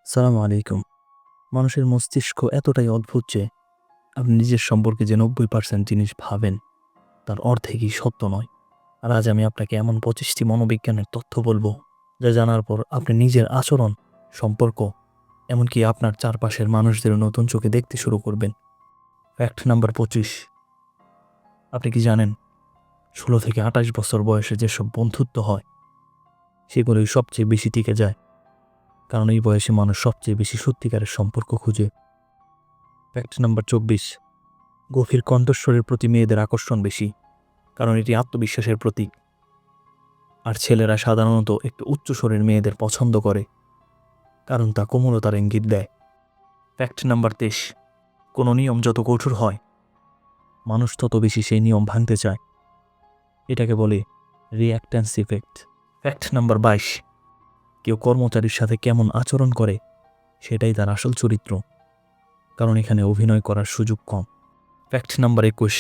সালাম আলাইকুম। মানুষের মস্তিষ্ক এতটাই অদ্ভুত যে আপনি নিজের সম্পর্কে যে 90% জিনিস ভাবেন তার অর্ধেকই সত্য নয়। আর আজ আমি আপনাকে এমন 25টি মনোবিজ্ঞানের তথ্য বলবো যা জানার পর আপনি নিজের আচরণ, সম্পর্ক, এমনকি আপনার চারপাশের মানুষদের নতুন চোখে দেখতে শুরু করবেন। Fact number 25। আপনি কি জানেন 16 থেকে 28 বছর বয়সে যেসব বন্ধুত্ব হয় সেগুলোই সবচেয়ে বেশি টিকে যায়, কারণ এই বয়সে মানুষ সবচেয়ে বেশি সত্যিকারের সম্পর্ক খুঁজে। Fact number 24। গভীর কণ্ঠস্বরের প্রতি মেয়েদের আকর্ষণ বেশি, কারণ এটি আত্মবিশ্বাসের প্রতীক। আর ছেলেরা সাধারণত একটু উচ্চস্বরের মেয়েদের পছন্দ করে, কারণ তা কোমলতার ইঙ্গিত দেয়। Fact number 23। কোনো নিয়ম যত কঠোর হয় মানুষ তত বেশি সেই নিয়ম ভাঙতে চায়। এটাকে বলে রিঅ্যাক্ট্যান্স ইফেক্ট। Fact number 22। কেউ কর্মচারীর সাথে কেমন আচরণ করে সেটাই তার আসল চরিত্র, কারণ এখানে অভিনয় করার সুযোগ কম। Fact number 21।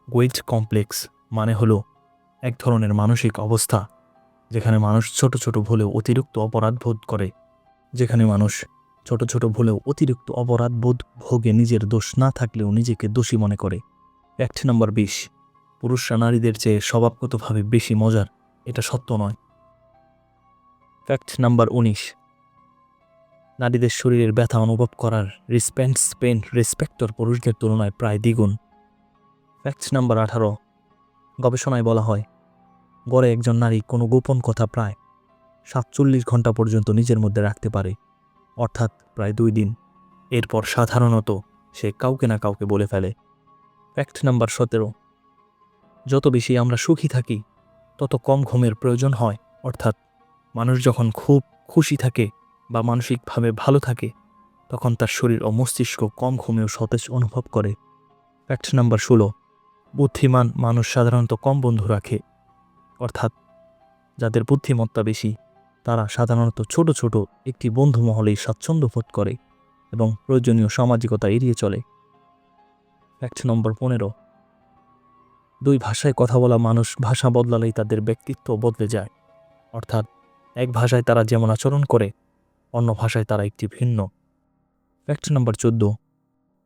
ওয়েট কমপ্লেক্স মানে হলো এক ধরনের মানসিক অবস্থা যেখানে মানুষ ছোট ছোট ভুলেও অতিরিক্ত অপরাধ বোধ করে। ভোগে নিজের দোষ না থাকলেও নিজেকে দোষী মনে করে। Fact number 20। পুরুষরা নারীদের চেয়ে স্বভাবগতভাবে বেশি মজার, এটা সত্য নয়। Fact number 19। নারীদের শরীরের ব্যথা অনুভব করার রেসপেক্টর পুরুষদের তুলনায় প্রায় দ্বিগুণ। Fact number 18। গবেষণায় বলা হয় গড়ে একজন নারী কোনো গোপন কথা প্রায় 47 ঘন্টা পর্যন্ত নিজের মধ্যে রাখতে পারে, অর্থাৎ প্রায় 2 দিন। এরপর সাধারণত সে কাউকে না কাউকে বলে ফেলে। Fact number 17। যত বেশি আমরা সুখী থাকি তত কম ঘুমের প্রয়োজন হয়, অর্থাৎ মানুষ যখন খুব খুশি থাকে বা মানসিকভাবে ভালো থাকে তখন তার শরীর ও মস্তিষ্ক কম ঘুমেও সতেজ অনুভব করে। Fact number 16। বুদ্ধিমান মানুষ সাধারণত কম বন্ধু রাখে, অর্থাৎ যাদের বুদ্ধিমত্তা বেশি তারা সাধারণত ছোট ছোট একটি বন্ধু মহলেই স্বাচ্ছন্দ্য বোধ করে এবং প্রয়োজনীয় সামাজিকতা এড়িয়ে চলে। ফ্যাক্ট নম্বর 15। 2 ভাষায় কথা বলা মানুষ ভাষা বদলালেই তাদের ব্যক্তিত্ব বদলে যায়, অর্থাৎ এক ভাষায় তারা যেমন আচরণ করে অন্য ভাষায় তারা একটি ভিন্ন। ফ্যাক্ট নম্বর 14।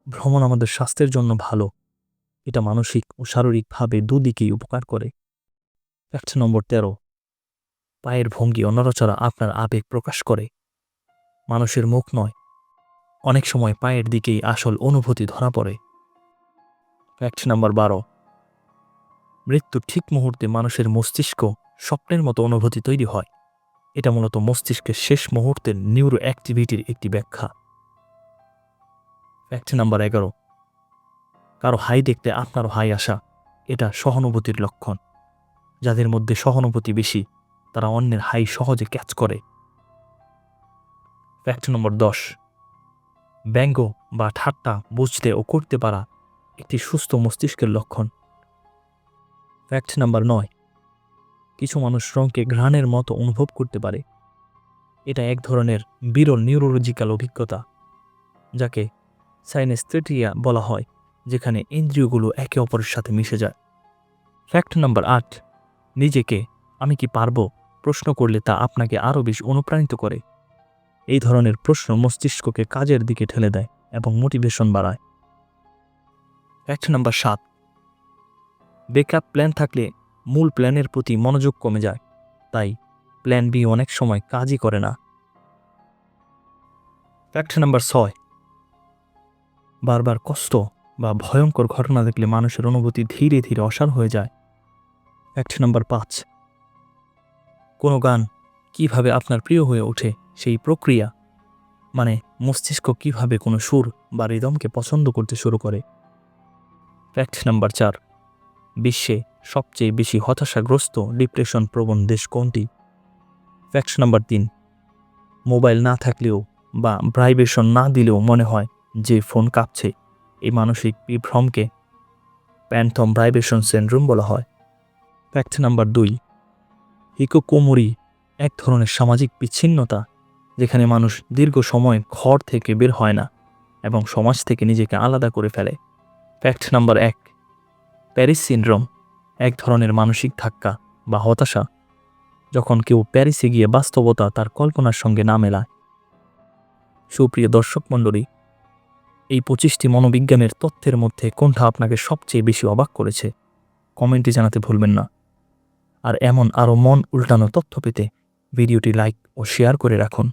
ভ্রমণ আমাদের স্বাস্থ্যের জন্য ভালো, এটা মানসিক ও শারীরিকভাবে দুদিকেই উপকার করে। ফ্যাক্ট নম্বর 13। পায়ের ভঙ্গি ও নড়াচড়া আপনার আবেগ প্রকাশ করে, মানুষের মুখ নয়। অনেক সময় পায়ের দিকেই আসল অনুভূতি ধরা পড়ে। Fact number 12। মৃত্যুর ঠিক মুহূর্তে মানুষের মস্তিষ্ক স্বপ্নের মতো অনুভূতি তৈরি হয়, এটা মূলত মস্তিষ্কের শেষ মুহূর্তের নিউরো অ্যাক্টিভিটির একটি ব্যাখ্যা। Fact number 11। কারো হাই দেখতে আপনারও হাই আসা, এটা সহানুভূতির লক্ষণ। যাদের মধ্যে সহানুভূতি বেশি তারা অন্যের হাই সহজে ক্যাচ করে। ফ্যাক্ট নম্বর 10। ব্যঙ্গ বা ঠাট্টা বুঝতে ও করতে পারা একটি সুস্থ মস্তিষ্কের লক্ষণ। Fact number 9। কিছু মানুষ রঙকে ঘ্রাণের মতো অনুভব করতে পারে, এটা এক ধরনের বিরল নিউরোলজিক্যাল অভিজ্ঞতা যাকে সাইনেস্থেটিয়া বলা হয়, যেখানে ইন্দ্রিয়গুলো একে অপরের সাথে মিশে যায়। Fact number 8। নিজেকে আমি কি পারবো প্রশ্ন করলে তা আপনাকে আরও বেশি অনুপ্রাণিত করে। এই ধরনের প্রশ্ন মস্তিষ্ককে কাজের দিকে ঠেলে দেয় এবং মোটিভেশন বাড়ায়। Fact number 7। ব্যাকআপ প্ল্যান থাকলে মূল প্ল্যানের প্রতি মনোযোগ কমে যায়, তাই প্ল্যান বি অনেক সময় কাজই করে না। Fact number 6। বারবার কষ্ট বা ভয়ঙ্কর ঘটনা দেখলে মানুষের অনুভূতি ধীরে ধীরে অসাড় হয়ে যায়। Fact number 5। কোনো গান কিভাবে আপনার প্রিয় হয়ে ওঠে সেই প্রক্রিয়া, মানে মস্তিষ্ক কিভাবে কোনো সুর বা রিদমকে পছন্দ করতে শুরু করে। Fact number 4। বিশ্বে সবচেয়ে বেশি হতাশাগ্রস্ত ডিপ্রেশন প্রবণ দেশ কোনটি। Fact number 3। মোবাইল না থাকলেও বা ভাইব্রেশন না দিলেও মনে হয় যে ফোন কাঁপছে, এই মানসিক বিভ্রমকে প্যান্থম ভাইব্রেশন সিনড্রোম বলা হয়। Fact number 2। হিকোকোমোরি এক ধরনের সামাজিক বিচ্ছিন্নতা যেখানে মানুষ দীর্ঘ সময় ঘর থেকে বের হয় না এবং সমাজ থেকে নিজেকে আলাদা করে ফেলে। Fact number 1। প্যারিস সিনড্রোম এক ধরনের মানসিক ধাক্কা বা হতাশা যখন কেউ প্যারিসে গিয়ে বাস্তবতা তার কল্পনার সঙ্গে না মেলায়। সুপ্রিয় দর্শক মণ্ডলী, এই 25টি মনোবিজ্ঞানের তথ্যের মধ্যে কোনটা আপনাকে সবচেয়ে বেশি অবাক করেছে কমেন্টে জানাতে ভুলবেন না। আর এমন আরও মন উল্টানো তথ্য পেতে ভিডিওটি লাইক ও শেয়ার করে রাখুন।